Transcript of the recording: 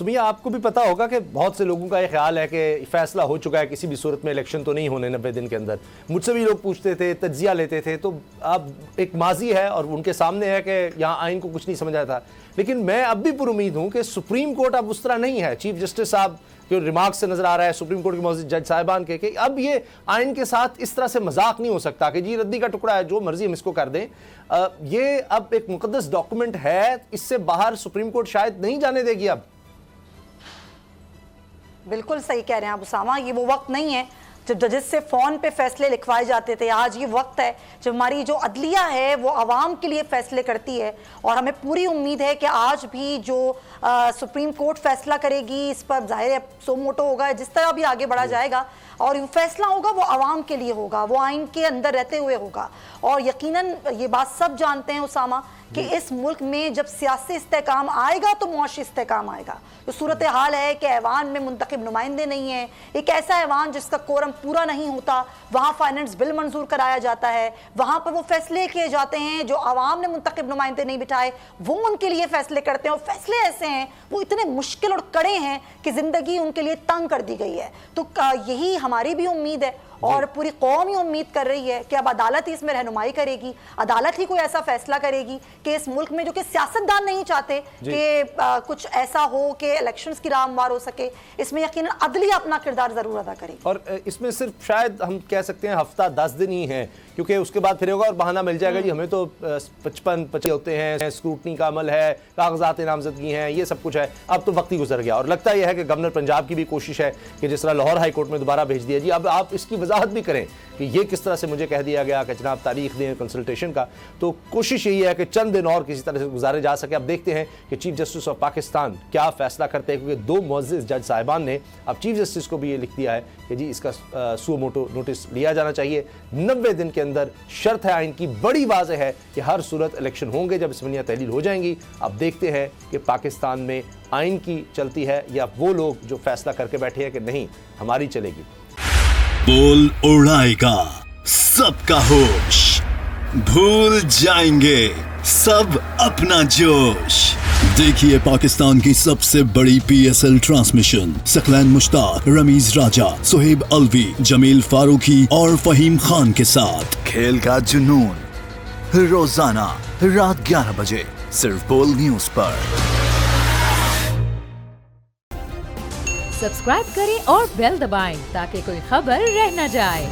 سمیہ آپ کو بھی پتا ہوگا کہ بہت سے لوگوں کا یہ خیال ہے کہ فیصلہ ہو چکا ہے, کسی بھی صورت میں الیکشن تو نہیں ہونے 90 دن کے اندر. مجھ سے بھی لوگ پوچھتے تھے, تجزیہ لیتے تھے, تو اب ایک ماضی ہے اور ان کے سامنے ہے کہ یہاں آئین کو کچھ نہیں سمجھا تھا. لیکن میں اب بھی پر امید ہوں کہ سپریم کورٹ اب اس طرح نہیں ہے. چیف جسٹس صاحب جو ریمارکس سے نظر آ رہا ہے سپریم کورٹ کے معزز جج صاحبان کے, کہ اب یہ آئین کے ساتھ اس طرح سے مذاق نہیں ہو سکتا کہ جی ردی کا ٹکڑا ہے, جو مرضی ہم اس کو کر دیں. یہ اب ایک مقدس ڈاکومنٹ ہے, اس سے باہر سپریم کورٹ شاید نہیں جانے دے گی. اب بالکل صحیح کہہ رہے ہیں آپ اسامہ, یہ وہ وقت نہیں ہے جب ججز سے فون پہ فیصلے لکھوائے جاتے تھے. آج یہ وقت ہے جب ہماری جو عدلیہ ہے وہ عوام کے لیے فیصلے کرتی ہے, اور ہمیں پوری امید ہے کہ آج بھی جو سپریم کورٹ فیصلہ کرے گی اس پر ظاہر ہے سو موٹو ہوگا, جس طرح بھی آگے بڑھا جائے گا, اور یہ فیصلہ ہوگا وہ عوام کے لیے ہوگا, وہ آئین کے اندر رہتے ہوئے ہوگا. اور یقیناً یہ بات سب جانتے ہیں اسامہ کہ اس ملک میں جب سیاسی استحکام آئے گا تو معاشی استحکام آئے گا. جو صورتحال ہے کہ ایوان میں منتخب نمائندے نہیں ہیں, ایک ایسا ایوان جس کا کورم پورا نہیں ہوتا, وہاں فائنانس بل منظور کرایا جاتا ہے, وہاں پر وہ فیصلے کیے جاتے ہیں جو عوام نے منتخب نمائندے نہیں بٹھائے وہ ان کے لیے فیصلے کرتے ہیں, اور فیصلے ایسے ہیں وہ اتنے مشکل اور کڑے ہیں کہ زندگی ان کے لیے تنگ کر دی گئی ہے. تو یہی ہماری بھی امید ہے اور پوری قوم ہی امید کر رہی ہے کہ اب عدالت ہی اس میں رہنمائی کرے گی, عدالت ہی کوئی ایسا فیصلہ کرے گی کہ اس ملک میں, جو کہ سیاستدان نہیں چاہتے کہ کچھ ایسا ہو کہ الیکشنز کی راہ ہموار ہو سکے, اس میں یقیناً عدلیہ اپنا کردار ضرور ادا کرے گی. اور اس میں صرف شاید ہم کہہ سکتے ہیں ہفتہ 10 دن ہی ہیں, کیونکہ اس کے بعد پھر ہوگا اور بہانہ مل جائے گا جی ہمیں تو 55 ہوتے ہیں, اسکروٹنی کا عمل ہے, کاغذات نامزدگی ہیں, یہ سب کچھ ہے. اب تو وقت ہی گزر گیا, اور لگتا یہ ہے کہ گورنر پنجاب کی بھی کوشش ہے کہ جس طرح لاہور ہائی کورٹ میں دوبارہ بھیج دیا جی, اب آپ اس کی وضاحت بھی کریں کہ یہ کس طرح سے مجھے کہہ دیا گیا کہ جناب تاریخ دیں کنسلٹیشن کا. تو کوشش یہی ہے کہ چند دن اور کسی طرح سے گزارے جا سکے. اب دیکھتے ہیں کہ چیف جسٹس آف پاکستان کیا فیصلہ کرتے ہیں, کیونکہ 2 معزز جج صاحبان نے اب چیف جسٹس کو بھی یہ لکھ دیا ہے کہ جی اس کا سو موٹو نوٹس لیا جانا چاہیے 90 دن کے اندر. شرط ہے آئین کی بڑی واضح ہے کہ ہر صورت الیکشن ہوں گے جب اسمنیہ تحلیل ہو جائیں گی. اب دیکھتے ہیں کہ پاکستان میں آئین کی چلتی ہے یا وہ لوگ جو فیصلہ کر کے بیٹھے ہیں کہ نہیں ہماری چلے گی. بول اڑائے گا سب کا ہوش, بھول جائیں گے سب اپنا جوش. دیکھیے پاکستان کی سب سے بڑی PSL ٹرانسمیشن ثقلین مشتاق, رمیز راجہ, سہیب الوی, جمیل فاروقی اور فہیم خان کے ساتھ. کھیل کا جنون روزانہ رات 11 بجے صرف بول نیوز پر. سبسکرائب کریں اور بیل دبائیں تاکہ کوئی خبر رہ نہ جائے.